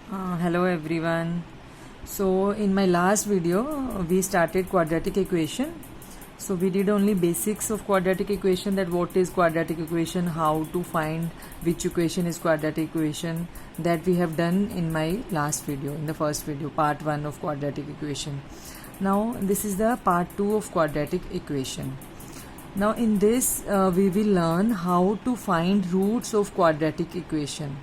Hello everyone. So in my last video we started quadratic equation. So we did only basics of quadratic equation, that what is quadratic equation, how to find which equation is quadratic equation, that we have done in my last video, in the first video, part 1 of quadratic equation. Now this is the part 2 of quadratic equation. Now in this we will learn how to find roots of quadratic equation.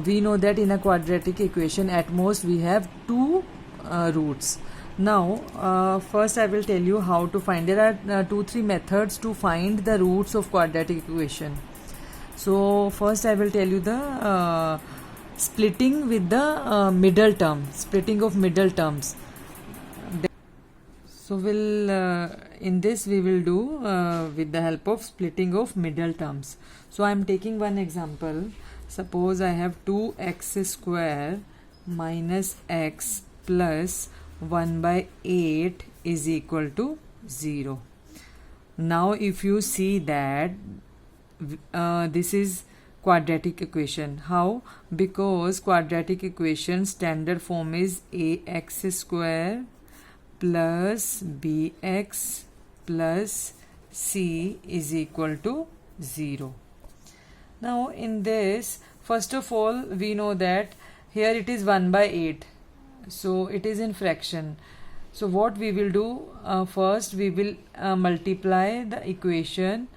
We know that in a quadratic equation at most we have two roots. Now first I will tell you how to find. There are 2-3 methods to find the roots of quadratic equation. So first I will tell you the splitting with the middle term, splitting of middle terms. So we'll in this we will do with the help of splitting of middle terms. So I am taking one example. Suppose I have 2x square minus x plus 1 by 8 is equal to 0. Now if you see that this is quadratic equation. How? Because quadratic equation standard form is ax square plus bx plus c is equal to 0. Now in this, first of all we know that here it is 1 by 8, so it is in fraction. So what we will do, first we will multiply the equation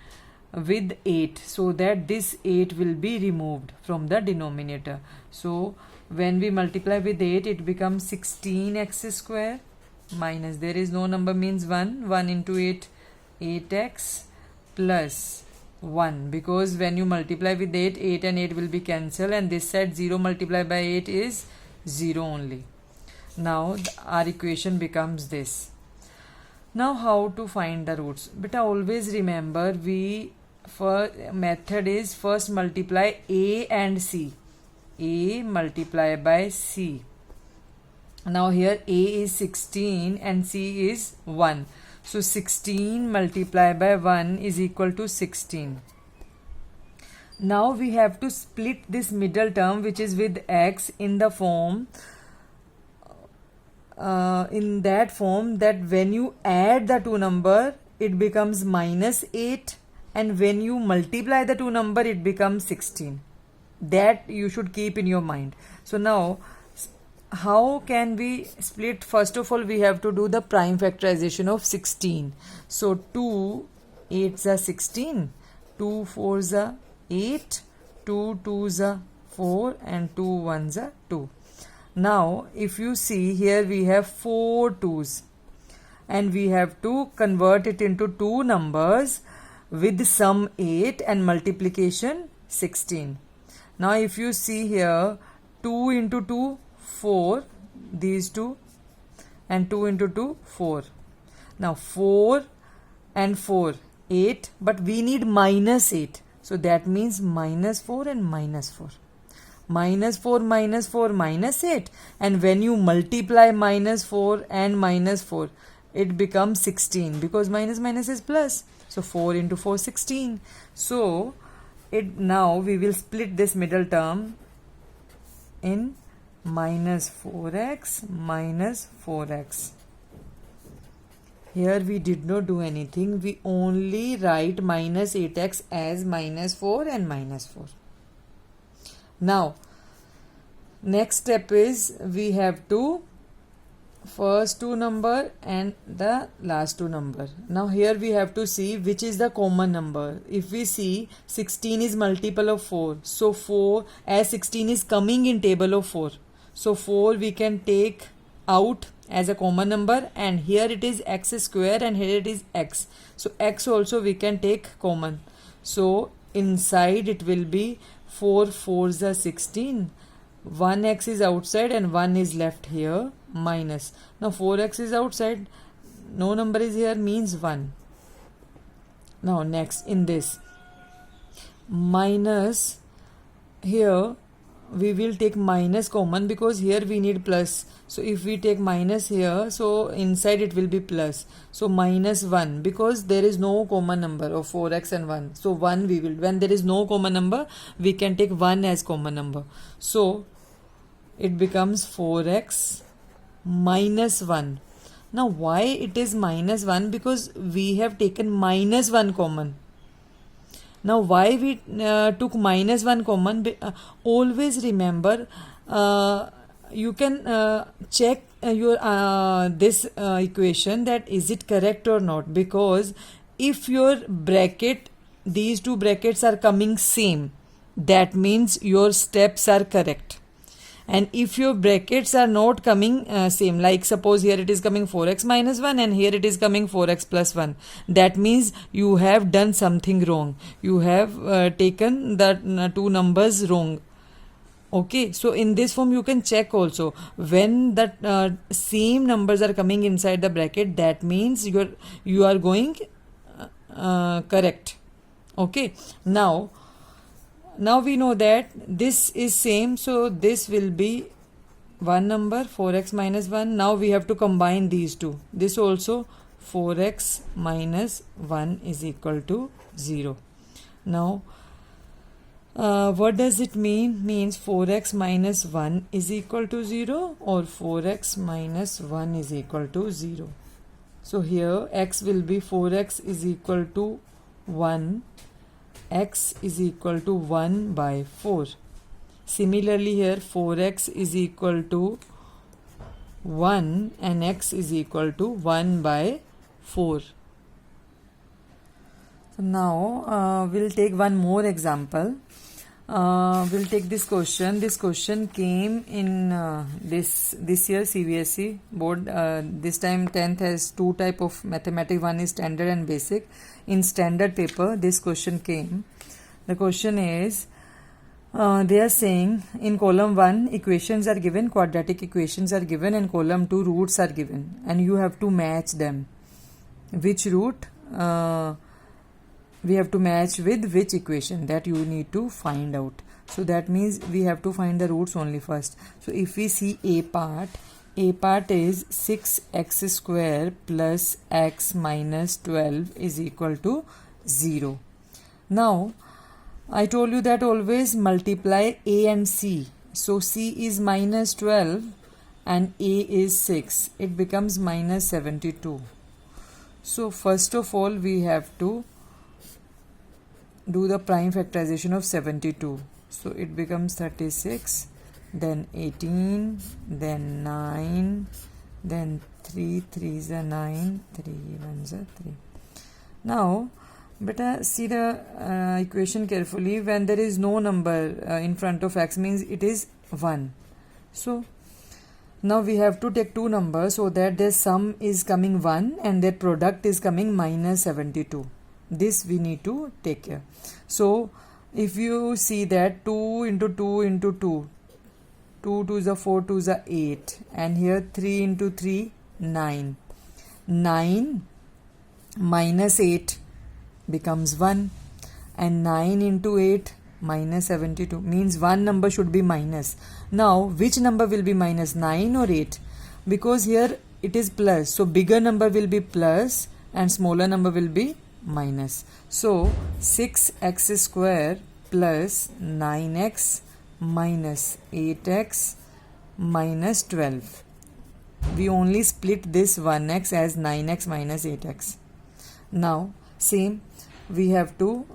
with 8 so that this 8 will be removed from the denominator. So when we multiply with 8 it becomes 16x square minus, there is no number means 1 into 8, 8x plus 1, because when you multiply with 8, 8 and 8 will be cancelled, and this side 0 multiplied by 8 is 0 only. Now our equation becomes this. Now how to find the roots? But always remember, we first method is first multiply a and c. A multiply by c. Now here a is 16 and c is 1. So 16 multiplied by 1 is equal to 16. Now we have to split this middle term which is with x in the form, in that form that when you add the two number it becomes minus 8, and when you multiply the two number it becomes 16. That you should keep in your mind. So now how can we split? First of all we have to do the prime factorization of 16. So 2 8s are 16, 2 4s are 8, 2 2s are 4 and 2 1s are 2. Now if you see here we have 4 2's and we have to convert it into two numbers with sum 8 and multiplication 16. Now if you see here, 2 into 2 4, these two, and 2 into 2 4. Now 4 and 4 8, but we need minus 8, so that means minus 4 and minus 4. Minus 4 minus 4 minus 8, and when you multiply minus 4 and minus 4 it becomes 16, because minus minus is plus. So 4 into 4 16. So it, now we will split this middle term in minus 4x minus 4x. Here we did not do anything, we only write minus 8x as minus 4 and minus 4. Now next step is we have to first two number and the last two number. Now here we have to see which is the common number. If we see 16 is multiple of 4, so 4, as 16 is coming in table of 4, so 4 we can take out as a common number, and here it is x square and here it is x, so x also we can take common. So inside it will be 4 4s are 16, 1x is outside and 1 is left here, minus. Now 4x is outside, no number is here, means 1. Now next in this minus, here we will take minus common because here we need plus. So if we take minus here, so inside it will be plus. So minus 1, because there is no common number of 4x and 1. So 1 we will, when there is no common number, we can take 1 as common number. So it becomes 4x minus 1. Now why it is minus 1? Because we have taken minus 1 common. Now why we took minus 1 common? Always remember, you can check your this equation, that is it correct or not, because if your bracket, these two brackets are coming same, that means your steps are correct. And if your brackets are not coming same, like suppose here it is coming 4x minus 1 and here it is coming 4x plus 1, that means you have done something wrong. You have taken the two numbers wrong. Okay, so in this form you can check also, when the same numbers are coming inside the bracket, that means you are going correct. Okay, now we know that this is same, so this will be one number 4x minus 1. Now we have to combine these two. This also 4x minus 1 is equal to 0. Now what does it mean? Means 4x minus 1 is equal to 0 or 4x minus 1 is equal to 0. So here x will be 4x is equal to 1, x is equal to 1 by 4. Similarly here 4x is equal to 1 and x is equal to 1 by 4. So now we'll take one more example. We'll take this question. This question came in this year CBSE board. This time 10th has two type of mathematics. One is standard and basic. In standard paper, this question came. The question is, they are saying in column 1 equations are given, quadratic equations are given, and column 2 roots are given, and you have to match them. Which root we have to match with which equation, that you need to find out. So that means we have to find the roots only first. So if we see a part is 6x square plus x minus 12 is equal to 0. Now I told you that always multiply a and c. So c is minus 12 and a is 6. It becomes minus 72. So first of all we have to do the prime factorization of 72. So it becomes 36, then 18, then 9, then 3 3s are 9, 3 1s are 3. Now beta see the equation carefully. When there is no number in front of x, means it is 1. So now we have to take two numbers so that their sum is coming 1 and their product is coming minus 72. This we need to take care. So if you see that 2 into 2 into 2, 2 2 is a 4 2 is a 8, and here 3 into 3 9. 9 minus 8 becomes 1, and 9 into 8 minus 72, means one number should be minus. Now which number will be minus, 9 or 8? Because here it is plus, so bigger number will be plus and smaller number will be minus. So 6x square plus 9x minus 8x minus 12. We only split this 1x as 9x minus 8x. Now same, we have to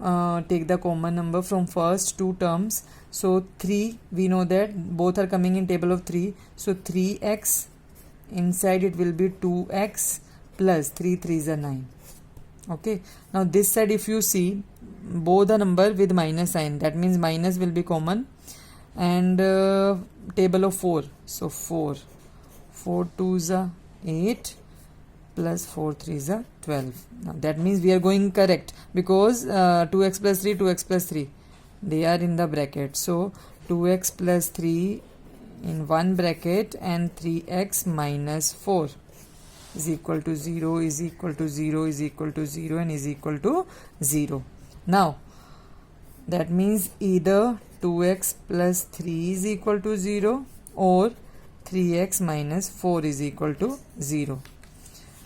take the common number from first two terms. So 3, we know that both are coming in table of 3. So 3x, inside it will be 2x plus 3 3s are 9. Okay, now this side if you see both the number with minus sign, that means minus will be common, and table of 4. So 4 2s are 8 plus 4 3s are 12. Now that means we are going correct, because 2x plus 3 2x plus 3 they are in the bracket. So 2x plus 3 in one bracket and 3x minus 4 is equal to 0, is equal to 0, is equal to 0, and is equal to 0. Now that means either 2x plus 3 is equal to 0 or 3x minus 4 is equal to 0.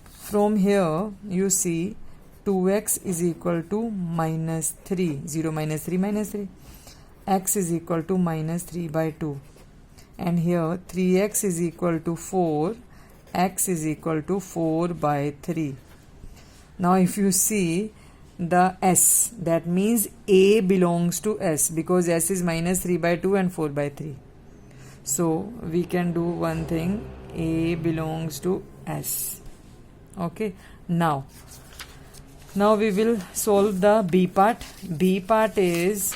From here you see 2x is equal to minus 3, 0 minus 3 minus 3, x is equal to minus 3 by 2, and here 3x is equal to 4, x is equal to 4 by 3. Now if you see the s, that means a belongs to s, because s is minus 3 by 2 and 4 by 3. So we can do one thing, a belongs to s. Okay, now we will solve the b part. B part is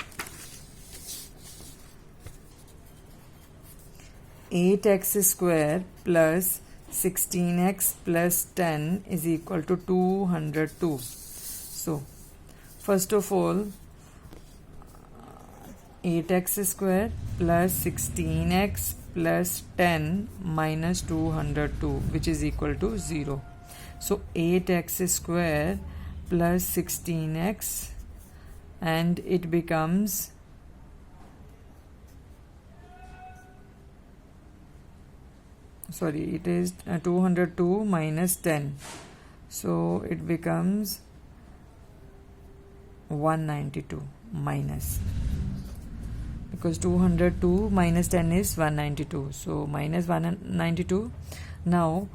8x square plus 16x plus 10 is equal to 202. So first of all, 8x square plus 16x plus 10 minus 202, which is equal to 0. So 8x square plus 16x, and it becomes it is 202 minus 10, so it becomes 192 minus, because 202 minus 10 is 192, so minus 192. Now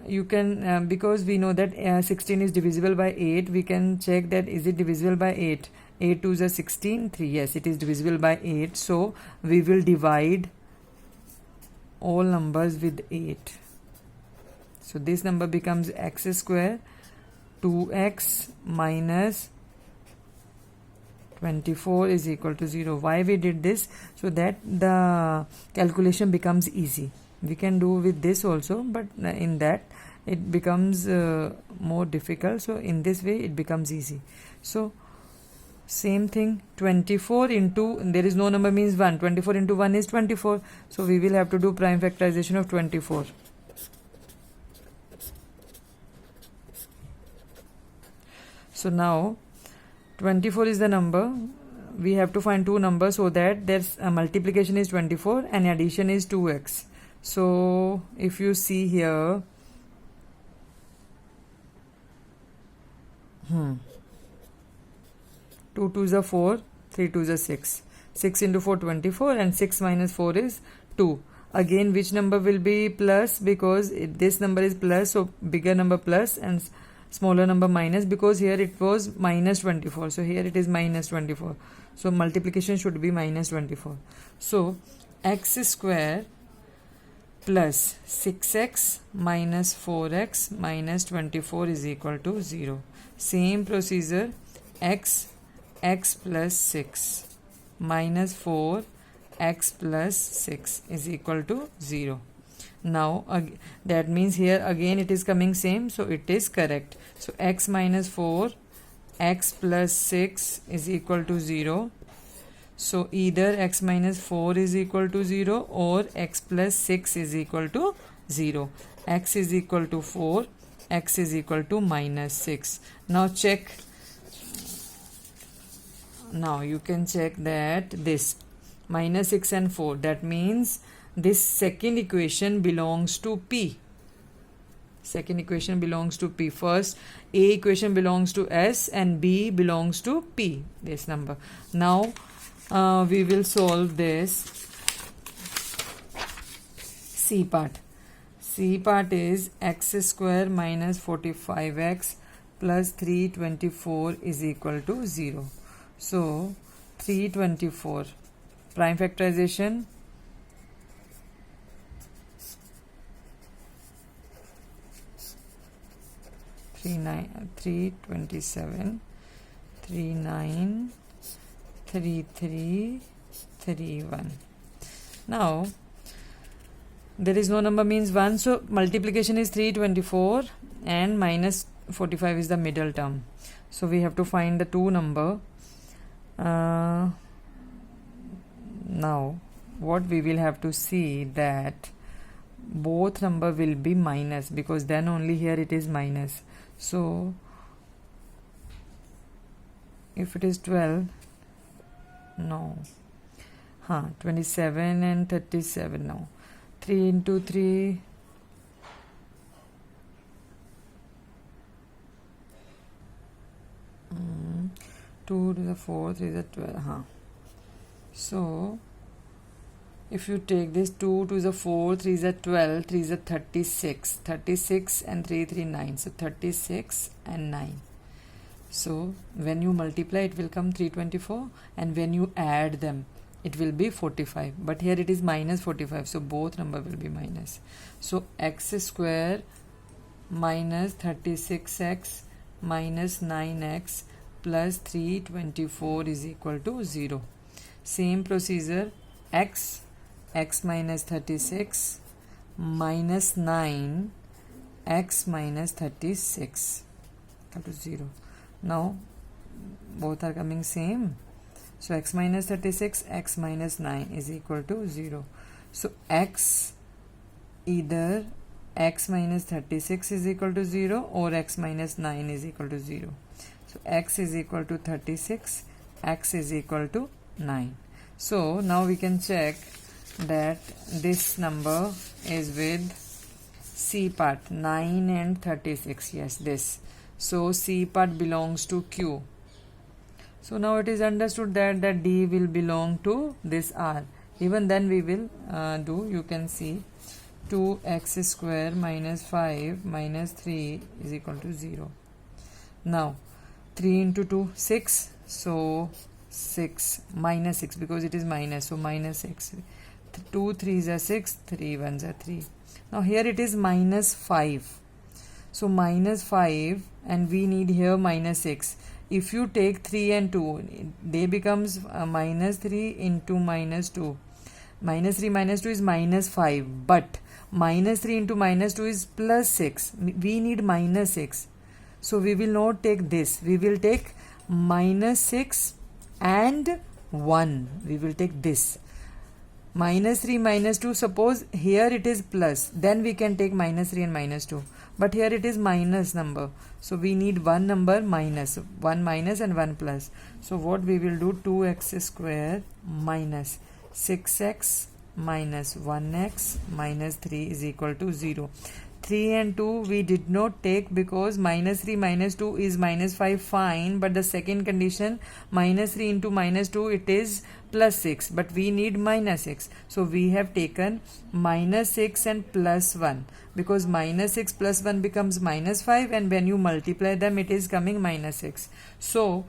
you can because we know that 16 is divisible by 8, we can check that is it divisible by 8. 8 2 is 16, 3, yes, it is divisible by 8, so we will divide all numbers with 8. So this number becomes x square 2x minus 24 is equal to 0. Why we did this? So that the calculation becomes easy. We can do with this also, but in that it becomes more difficult. So in this way it becomes easy. So same thing, 24 into, there is no number means 1. 24 into 1 is 24. So we will have to do prime factorization of 24. So now 24 is the number. We have to find two numbers, so that there's a multiplication is 24 and addition is 2x. So if you see here, 2 2s are 4, 3 2s are 6. 6 into 4, 24, and 6 minus 4 is 2. Again, which number will be plus? Because this number is plus, so bigger number plus and smaller number minus, because here it was minus 24. So here it is minus 24. So multiplication should be minus 24. So x square plus 6x minus 4x minus 24 is equal to 0. Same procedure, x plus 6 minus 4 x plus 6 is equal to 0. Now that means here again it is coming same, so it is correct. So x minus 4 x plus 6 is equal to 0. So either x minus 4 is equal to 0 or x plus 6 is equal to 0. X is equal to 4, x is equal to minus 6. Now check. Now you can check that this minus 6 and 4, that means this second equation belongs to P. Second equation belongs to P. First A equation belongs to S and B belongs to P, this number. Now we will solve this C part. C part is x square minus 45x plus 324 is equal to 0. So 324, prime factorization, 327, 39, 33, 31. Now there is no number means 1, so multiplication is 324 and minus 45 is the middle term. So we have to find the two number. Now what we will have to see that both number will be minus, because then only here it is minus. So if it is 12, no, 27 and 37, no, 3 into 3, two to the 4, 3 to the 12, So If you take this 2 is a 4, 3 is a 12, 3 is a 36. 36 and 3, 9. So 36 and 9. So when you multiply, it will come 324, and when you add them, it will be 45. But here it is minus 45, so both number will be minus. So x square minus 36x minus 9x plus 324 is equal to 0. Same procedure, x minus 36 minus 9 x minus 36 equal to 0. Now both are coming same, so x minus 36 x minus 9 is equal to 0. So x, either x minus 36 is equal to 0 or x minus 9 is equal to 0. So x is equal to 36, x is equal to 9. So now we can check that this number is with C part 9 and 36. Yes, this. So C part belongs to Q. So now it is understood that D will belong to this R. Even then we will do, you can see 2x square minus 5 minus 3 is equal to 0. Now 3 into 2, 6. So 6 minus 6, because it is minus, so minus 6. 2 3s are 6, 3 1s are 3. Now here it is minus 5. So minus 5, and we need here minus 6. If you take 3 and 2, they becomes minus 3 into minus 2. Minus 3 minus 2 is minus 5. But minus 3 into minus 2 is plus 6. We need minus 6. So we will not take this. We will take minus 6 and 1. We will take this. Minus 3 minus 2, suppose here it is plus, then we can take minus 3 and minus 2. But here it is minus number. So we need one number minus. One minus and one plus. So what we will do, 2x square minus 6x minus 1x minus 3 is equal to 0. 3 and 2 we did not take because minus 3 minus 2 is minus 5, fine, but the second condition, minus 3 into minus 2, it is plus 6, but we need minus 6. So we have taken minus 6 and plus 1, because minus 6 plus 1 becomes minus 5, and when you multiply them it is coming minus 6. So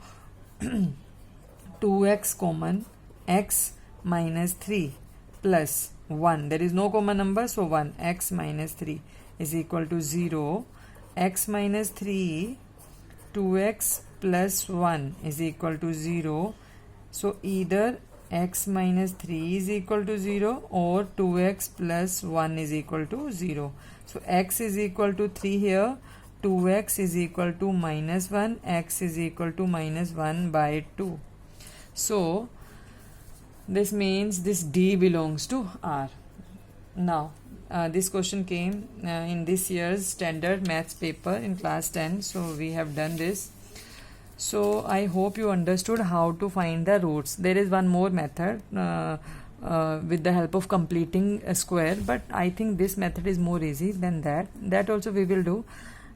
2x common, x minus 3 plus 1, there is no common number, so 1, x minus 3 is equal to 0. X minus 3, 2x plus 1 is equal to 0. So either x minus 3 is equal to 0 or 2x plus 1 is equal to 0. So x is equal to 3 here, 2x is equal to minus 1, x is equal to minus 1 by 2. So this means this D belongs to R. Now this question came in this year's standard maths paper in class 10, so we have done this. So I hope you understood how to find the roots. There is one more method with the help of completing a square, but I think this method is more easy than that. That also we will do.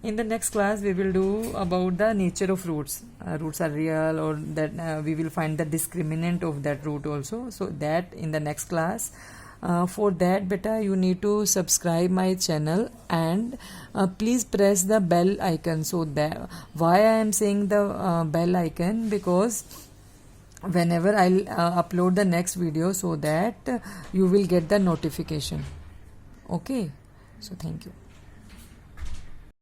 In the next class we will do about the nature of roots. Roots are real, or that we will find the discriminant of that root also. So that in the next class. For that, beta, you need to subscribe my channel and please press the bell icon. So that, why I am saying the bell icon, because whenever I'll upload the next video, so that you will get the notification. Okay, so thank you.